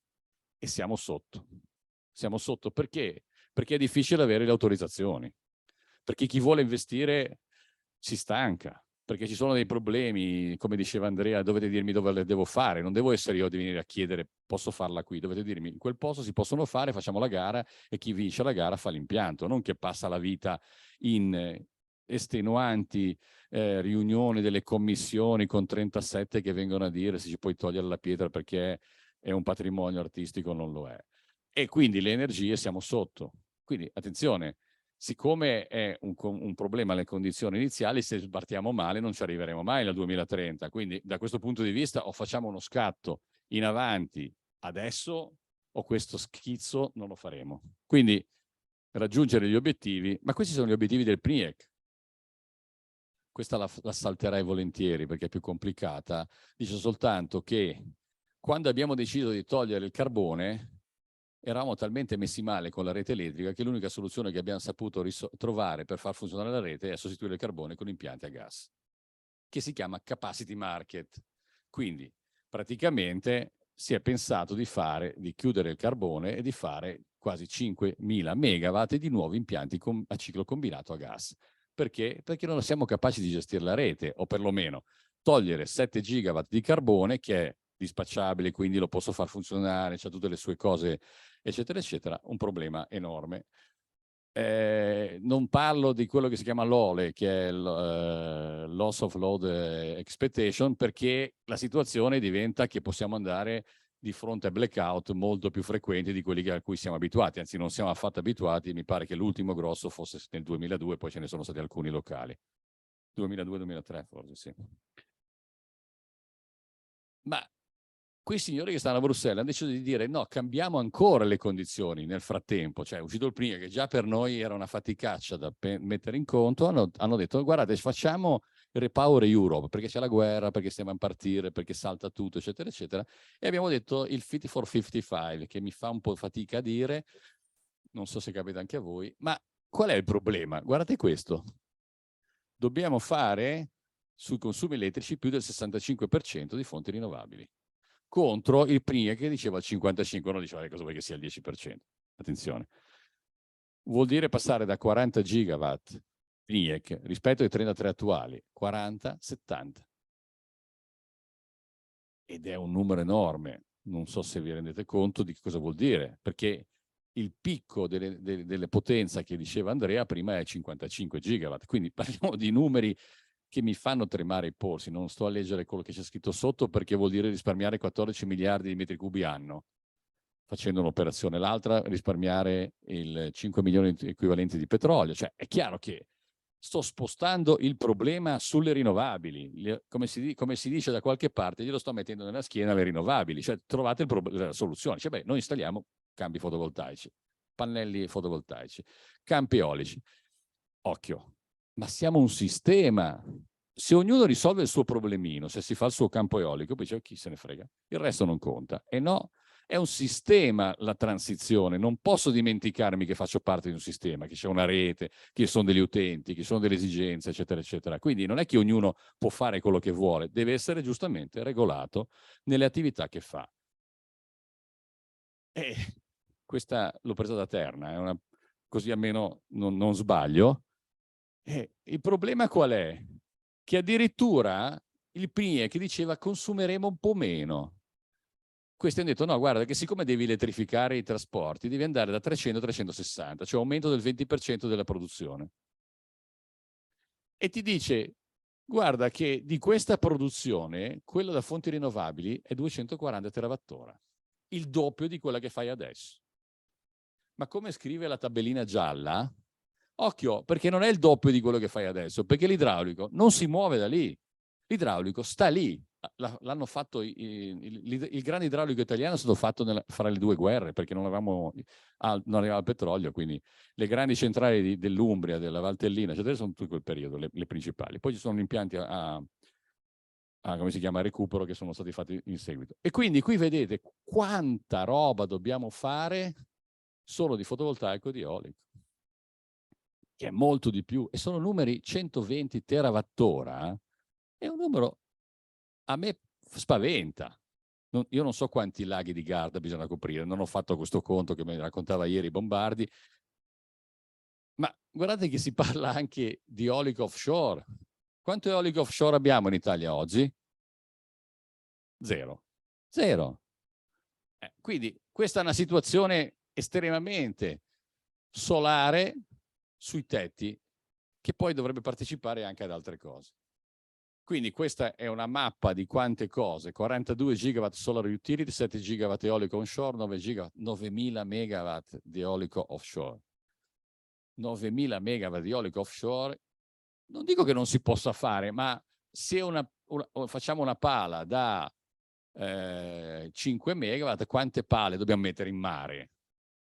E siamo sotto. Siamo sotto perché? Perché è difficile avere le autorizzazioni. Perché chi vuole investire si stanca, perché ci sono dei problemi, come diceva Andrea, dovete dirmi dove le devo fare, non devo essere io a venire a chiedere posso farla qui, dovete dirmi in quel posto si possono fare, facciamo la gara e chi vince la gara fa l'impianto, non che passa la vita in estenuanti riunioni delle commissioni con 37 che vengono a dire se ci puoi togliere la pietra perché è un patrimonio artistico, non lo è. E quindi le energie siamo sotto. Quindi attenzione, siccome è un problema alle condizioni iniziali, se sbartiamo male non ci arriveremo mai nel 2030. Quindi da questo punto di vista o facciamo uno scatto in avanti adesso o questo schizzo non lo faremo. Quindi raggiungere gli obiettivi, ma questi sono gli obiettivi del PNIEC. Questa la salterei volentieri perché è più complicata. Dice soltanto che quando abbiamo deciso di togliere il carbone eravamo talmente messi male con la rete elettrica che l'unica soluzione che abbiamo saputo trovare per far funzionare la rete è sostituire il carbone con impianti a gas, che si chiama capacity market. Quindi praticamente si è pensato di chiudere il carbone e di fare quasi 5.000 megawatt di nuovi impianti a ciclo combinato a gas. Perché? Perché non siamo capaci di gestire la rete, o perlomeno togliere 7 gigawatt di carbone, che è dispacciabile, quindi lo posso far funzionare, c'ha tutte le sue cose, eccetera, eccetera, un problema enorme. Non parlo di quello che si chiama LOLE, che è Loss of Load Expectation, perché la situazione diventa che possiamo andare di fronte a blackout molto più frequenti di quelli a cui siamo abituati, anzi non siamo affatto abituati, mi pare che l'ultimo grosso fosse nel 2002, poi ce ne sono stati alcuni locali. 2002-2003 forse, sì. Ma quei signori che stanno a Bruxelles hanno deciso di dire no, cambiamo ancora le condizioni nel frattempo, cioè è uscito il primo che già per noi era una faticaccia da mettere in conto, hanno detto guardate facciamo il Repower Europe perché c'è la guerra, perché stiamo a partire, perché salta tutto eccetera eccetera e abbiamo detto il Fit for 55 che mi fa un po' fatica a dire, non so se capita anche a voi, ma qual è il problema? Guardate questo, dobbiamo fare sui consumi elettrici più del 65% di fonti rinnovabili contro il PNIEC che diceva il 55%, non diceva cosa vuoi che sia il 10%. Attenzione. Vuol dire passare da 40 gigawatt PNIEC rispetto ai 33 attuali, 40-70. Ed è un numero enorme. Non so se vi rendete conto di cosa vuol dire, perché il picco delle potenze che diceva Andrea prima è 55 gigawatt, quindi parliamo di numeri che mi fanno tremare i polsi. Non sto a leggere quello che c'è scritto sotto perché vuol dire risparmiare 14 miliardi di metri cubi anno facendo un'operazione, l'altra risparmiare il 5 milioni equivalenti di petrolio. Cioè è chiaro che sto spostando il problema sulle rinnovabili. Come si dice da qualche parte, glielo sto mettendo nella schiena alle rinnovabili. Cioè trovate la soluzione. Cioè, beh, noi installiamo campi fotovoltaici, pannelli fotovoltaici, campi eolici. Occhio, ma siamo un sistema. Se ognuno risolve il suo problemino, se si fa il suo campo eolico, poi c'è chi se ne frega, il resto non conta. E no, è un sistema la transizione, non posso dimenticarmi che faccio parte di un sistema, che c'è una rete, che sono degli utenti, che sono delle esigenze, eccetera, eccetera. Quindi non è che ognuno può fare quello che vuole, deve essere giustamente regolato nelle attività che fa. E questa l'ho presa da terna, così almeno non sbaglio. Il problema qual è? Che addirittura il PNIEC diceva consumeremo un po' meno. Questi hanno detto no, guarda che siccome devi elettrificare i trasporti devi andare da 300 a 360, cioè aumento del 20% della produzione. E ti dice guarda che di questa produzione quella da fonti rinnovabili è 240 terawattora, il doppio di quella che fai adesso. Ma come scrive la tabellina gialla, occhio, perché non è il doppio di quello che fai adesso, perché l'idraulico non si muove da lì, l'idraulico sta lì. L'hanno fatto, il grande idraulico italiano è stato fatto fra le due guerre, perché non arrivava il petrolio, quindi le grandi centrali dell'Umbria, della Valtellina, eccetera, sono tutte quel periodo, le principali. Poi ci sono impianti come si chiama, recupero, che sono stati fatti in seguito. E quindi qui vedete quanta roba dobbiamo fare solo di fotovoltaico e di eolico, che è molto di più, e sono numeri 120 terawattora, è un numero a me spaventa. Io non so quanti laghi di Garda bisogna coprire, non ho fatto questo conto che mi raccontava ieri Bombardi, ma guardate che si parla anche di eolico offshore. Quanto eolico offshore abbiamo in Italia oggi? Zero. Zero. Quindi questa è una situazione estremamente solare sui tetti, che poi dovrebbe partecipare anche ad altre cose. Quindi questa è una mappa di quante cose: 42 gigawatt solar utility, 7 gigawatt eolico onshore, 9 gigawatt, 9000 megawatt di eolico offshore. 9000 megawatt di eolico offshore, non dico che non si possa fare, ma se facciamo una pala da 5 megawatt, quante pale dobbiamo mettere in mare?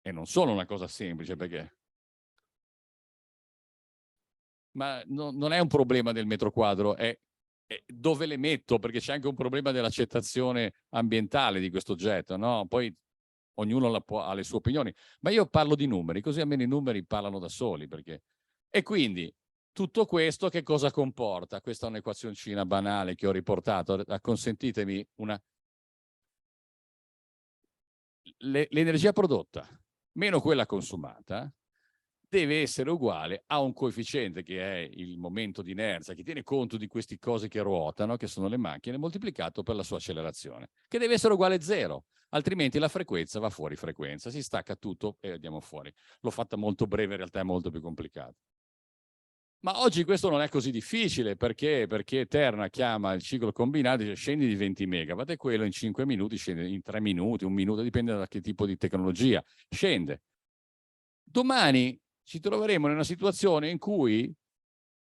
E non sono una cosa semplice, perché ma non è un problema del metro quadro, è dove le metto, perché c'è anche un problema dell'accettazione ambientale di questo oggetto, no? Poi ognuno ha le sue opinioni, ma io parlo di numeri, così almeno i numeri parlano da soli. E quindi tutto questo che cosa comporta? Questa è un'equazioncina banale che ho riportato, consentitemi l'energia prodotta meno quella consumata deve essere uguale a un coefficiente, che è il momento di inerzia, che tiene conto di queste cose che ruotano, che sono le macchine, moltiplicato per la sua accelerazione, che deve essere uguale a 0, altrimenti la frequenza va fuori frequenza, si stacca tutto e andiamo fuori. L'ho fatta molto breve, in realtà è molto più complicato. Ma oggi questo non è così difficile, perché Terna chiama il ciclo combinato e dice scendi di 20 megawatt, e quello in 5 minuti scende, in 3 minuti, 1 minuto, dipende da che tipo di tecnologia, scende. Domani ci troveremo in una situazione in cui,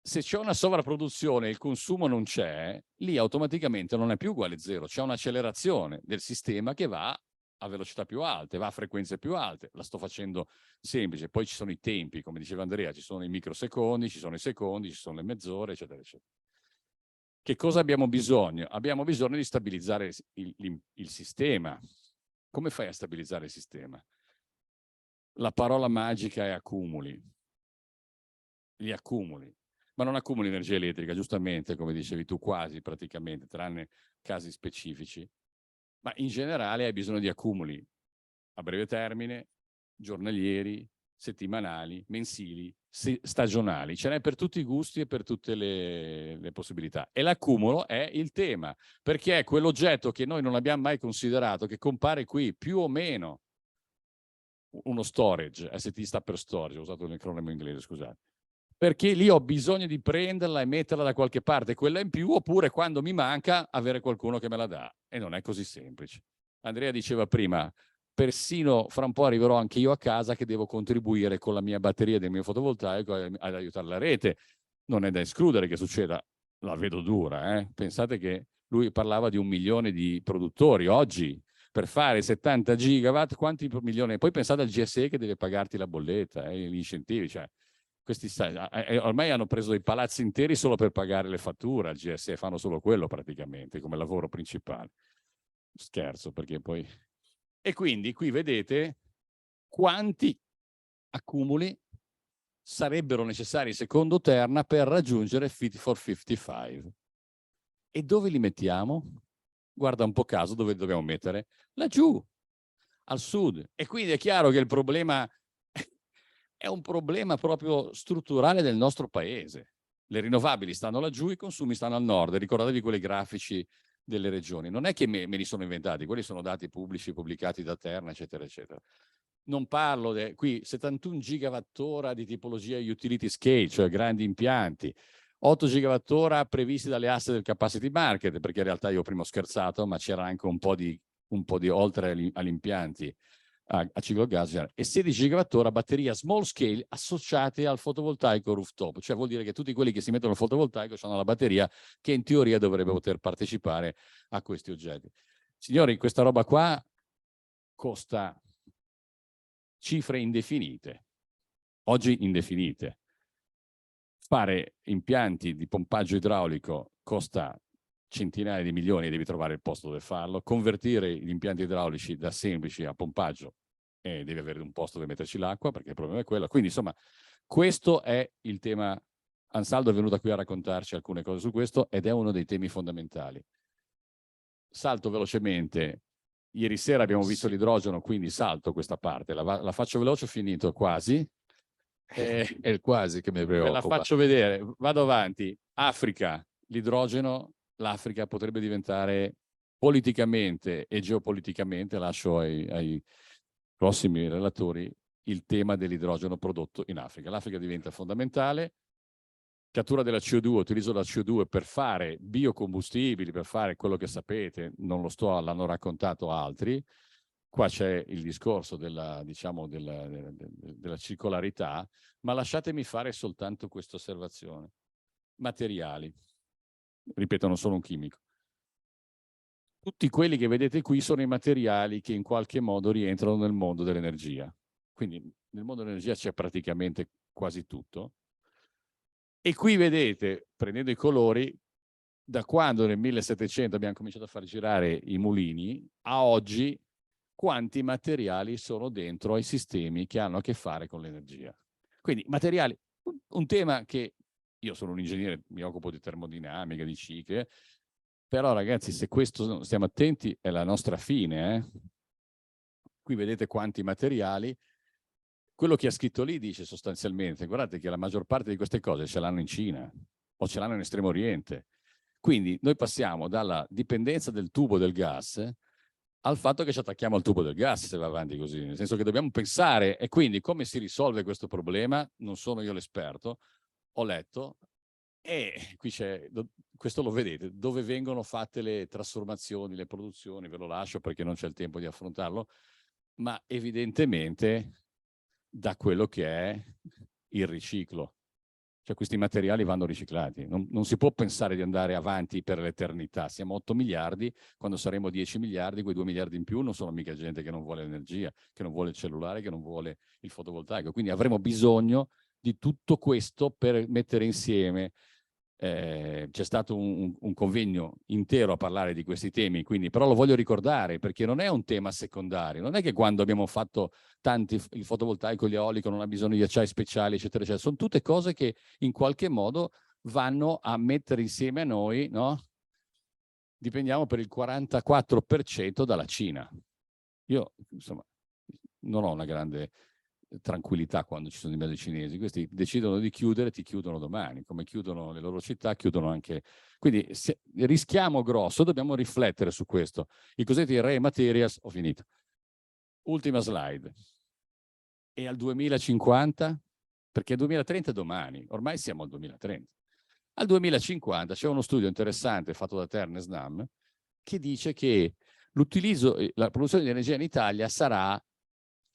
se c'è una sovrapproduzione e il consumo non c'è, lì automaticamente non è più uguale a 0, c'è un'accelerazione del sistema che va a velocità più alte, va a frequenze più alte. La sto facendo semplice. Poi ci sono i tempi, come diceva Andrea, ci sono i microsecondi, ci sono i secondi, ci sono le mezz'ore, eccetera, eccetera. Che cosa abbiamo bisogno? Abbiamo bisogno di stabilizzare il sistema. Come fai a stabilizzare il sistema? La parola magica è accumuli. Li accumuli. Ma non accumuli energia elettrica, giustamente, come dicevi tu, quasi praticamente, tranne casi specifici. Ma in generale hai bisogno di accumuli a breve termine, giornalieri, settimanali, mensili, stagionali. Ce n'è per tutti i gusti e per tutte le possibilità. E l'accumulo è il tema, perché è quell'oggetto che noi non abbiamo mai considerato, che compare qui più o meno. Uno storage, ST sta per storage, ho usato l'acronimo inglese, scusate. Perché lì ho bisogno di prenderla e metterla da qualche parte, quella in più, oppure quando mi manca avere qualcuno che me la dà. E non è così semplice. Andrea diceva prima, persino fra un po' arriverò anche io a casa che devo contribuire con la mia batteria del mio fotovoltaico ad aiutare la rete. Non è da escludere che succeda, la vedo dura. Pensate che lui parlava di 1 milione di produttori. Oggi, per fare 70 gigawatt, quanti milioni? Poi pensate al GSE che deve pagarti la bolletta, gli incentivi, cioè questi ormai hanno preso dei palazzi interi solo per pagare le fatture al GSE, fanno solo quello praticamente come lavoro principale. Scherzo, perché poi... E quindi qui vedete quanti accumuli sarebbero necessari secondo Terna per raggiungere Fit for 55. E dove li mettiamo? Guarda un po' caso dove dobbiamo mettere? Laggiù, al sud. E quindi è chiaro che il problema è un problema proprio strutturale del nostro paese. Le rinnovabili stanno laggiù, i consumi stanno al nord. Ricordatevi quei grafici delle regioni. Non è che me li sono inventati, quelli sono dati pubblici pubblicati da Terna, eccetera, eccetera. Non parlo qui 71 gigawattora di tipologia utility scale, cioè grandi impianti, 8 gigawattora previsti dalle aste del capacity market, perché in realtà io prima ho scherzato, ma c'era anche un po' di oltre agli impianti a ciclo gas, e 16 gigawattora batteria small scale associate al fotovoltaico rooftop, cioè vuol dire che tutti quelli che si mettono al fotovoltaico hanno la batteria che in teoria dovrebbe poter partecipare a questi oggetti. Signori, questa roba qua costa cifre indefinite, oggi indefinite. Fare impianti di pompaggio idraulico costa centinaia di milioni e devi trovare il posto dove farlo, convertire gli impianti idraulici da semplici a pompaggio e devi avere un posto dove metterci l'acqua, perché il problema è quello. Quindi insomma, questo è il tema. Ansaldo è venuta qui a raccontarci alcune cose su questo ed è uno dei temi fondamentali. Salto velocemente. Ieri sera abbiamo visto l'idrogeno, quindi salto questa parte. La faccio veloce, ho finito quasi. È il quasi che mi preoccupa. Ve la faccio vedere, vado avanti. Africa, l'idrogeno, l'Africa potrebbe diventare politicamente e geopoliticamente, lascio ai prossimi relatori, il tema dell'idrogeno prodotto in Africa. L'Africa diventa fondamentale. Cattura della CO2, utilizzo della CO2 per fare biocombustibili, per fare quello che sapete, non lo sto, l'hanno raccontato altri. Qua c'è il discorso della, diciamo, della circolarità, ma lasciatemi fare soltanto questa osservazione. Materiali. Ripeto, non sono un chimico. Tutti quelli che vedete qui sono i materiali che in qualche modo rientrano nel mondo dell'energia. Quindi nel mondo dell'energia c'è praticamente quasi tutto. E qui vedete, prendendo i colori, da quando nel 1700 abbiamo cominciato a far girare i mulini, a oggi quanti materiali sono dentro ai sistemi che hanno a che fare con l'energia. Quindi materiali, un tema che io sono un ingegnere, mi occupo di termodinamica, di cicli, però ragazzi, se questo stiamo attenti è la nostra fine. Qui vedete quanti materiali. Quello che ha scritto lì dice sostanzialmente, guardate che la maggior parte di queste cose ce l'hanno in Cina o ce l'hanno in Estremo Oriente. Quindi noi passiamo dalla dipendenza del tubo del gas al fatto che ci attacchiamo al tubo del gas se va avanti così, nel senso che dobbiamo pensare, e quindi come si risolve questo problema? Non sono io l'esperto, ho letto, e qui c'è, questo lo vedete, dove vengono fatte le trasformazioni, le produzioni, ve lo lascio perché non c'è il tempo di affrontarlo, ma evidentemente da quello che è il riciclo. Cioè questi materiali vanno riciclati. Non si può pensare di andare avanti per l'eternità. Siamo 8 miliardi, quando saremo 10 miliardi, quei 2 miliardi in più non sono mica gente che non vuole l'energia, che non vuole il cellulare, che non vuole il fotovoltaico. Quindi avremo bisogno di tutto questo per mettere insieme. C'è stato un convegno intero a parlare di questi temi, quindi, però lo voglio ricordare perché non è un tema secondario. Non è che quando abbiamo fatto tanti il fotovoltaico, l'eolico, non ha bisogno di acciai speciali, eccetera, eccetera. Sono tutte cose che in qualche modo vanno a mettere insieme a noi, no? Dipendiamo per il 44% dalla Cina. Io, insomma, non ho una grande tranquillità quando ci sono in mezzo i cinesi. Questi decidono di chiudere, ti chiudono domani, come chiudono le loro città, chiudono anche. Quindi rischiamo grosso, dobbiamo riflettere su questo. I cosiddetti re materias, ho finito. Ultima slide. E al 2050? Perché il 2030 è domani, ormai siamo al 2030. Al 2050 c'è uno studio interessante fatto da Ternes Nam che dice che l'utilizzo, la produzione di energia in Italia sarà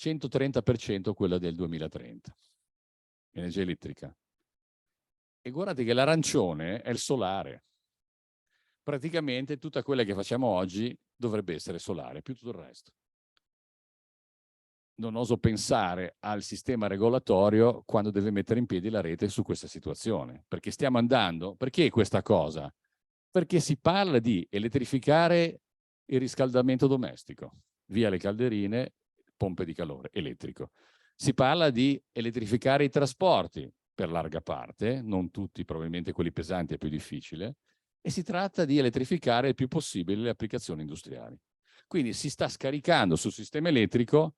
130% quella del 2030, energia elettrica. E guardate che l'arancione è il solare. Praticamente tutta quella che facciamo oggi dovrebbe essere solare, più tutto il resto. Non oso pensare al sistema regolatorio quando deve mettere in piedi la rete su questa situazione, perché stiamo andando, perché questa cosa? Perché si parla di elettrificare il riscaldamento domestico, via le calderine, pompe di calore elettrico. Si parla di elettrificare i trasporti, per larga parte, non tutti, probabilmente quelli pesanti è più difficile, e si tratta di elettrificare il più possibile le applicazioni industriali. Quindi si sta scaricando sul sistema elettrico,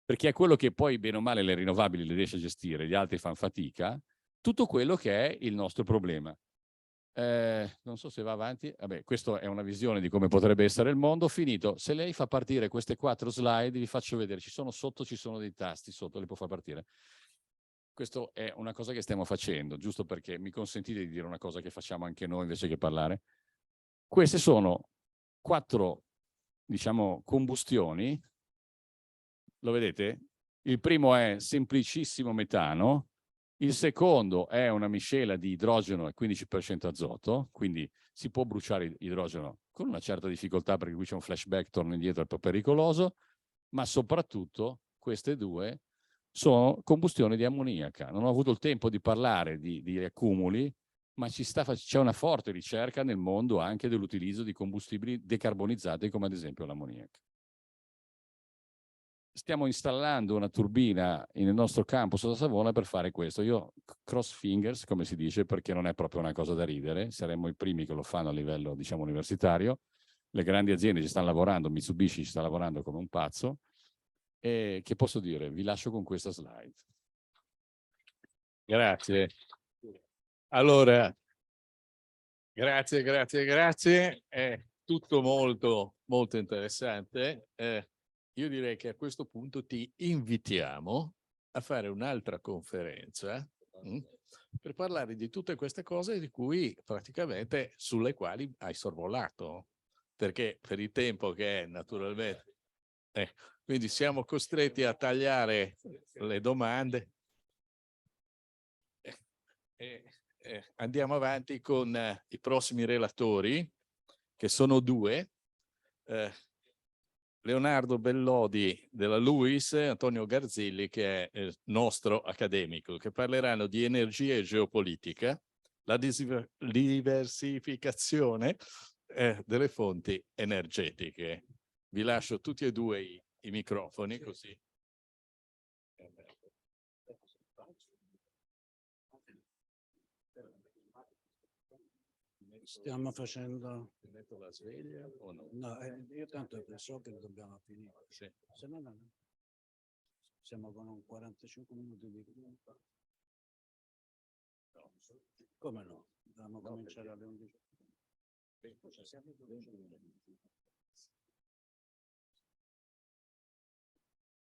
perché è quello che poi bene o male le rinnovabili le riesce a gestire, gli altri fanno fatica, tutto quello che è il nostro problema. Non so se va avanti, vabbè, questa è una visione di come potrebbe essere il mondo. Finito, se lei fa partire queste 4 slide, vi faccio vedere, ci sono dei tasti sotto, li può far partire. Questo è una cosa che stiamo facendo, giusto perché mi consentite di dire una cosa che facciamo anche noi invece che parlare. Queste sono 4, diciamo, combustioni. Lo vedete? Il primo è semplicissimo metano, il secondo è una miscela di idrogeno e 15% azoto, quindi si può bruciare idrogeno con una certa difficoltà perché qui c'è un flashback, torno indietro, è un po' pericoloso, ma soprattutto queste due sono combustione di ammoniaca. Non ho avuto il tempo di parlare di accumuli, ma c'è una forte ricerca nel mondo anche dell'utilizzo di combustibili decarbonizzati come ad esempio l'ammoniaca. Stiamo installando una turbina nel nostro campus a Savona per fare questo. Io cross fingers, come si dice, perché non è proprio una cosa da ridere, saremmo i primi che lo fanno a livello, diciamo, universitario. Le grandi aziende ci stanno lavorando, Mitsubishi ci sta lavorando come un pazzo. E che posso dire? Vi lascio con questa slide. Grazie. Allora, grazie. È tutto molto, molto interessante. Io direi che a questo punto ti invitiamo a fare un'altra conferenza per parlare di tutte queste cose di cui praticamente sulle quali hai sorvolato, perché per il tempo che è naturalmente. Quindi siamo costretti a tagliare le domande. Andiamo avanti con i prossimi relatori, che sono due. Leonardo Bellodi della LUIS e Antonio Garzilli, che è il nostro accademico, che parleranno di energia e geopolitica, la diversificazione delle fonti energetiche. Vi lascio tutti e due i microfoni, così. Stiamo facendo. Ti metto la sveglia o no? No, io tanto so che dobbiamo finire. Sì. Se no, siamo con un 45 minuti di. No. Come no? Dobbiamo cominciare alle 11.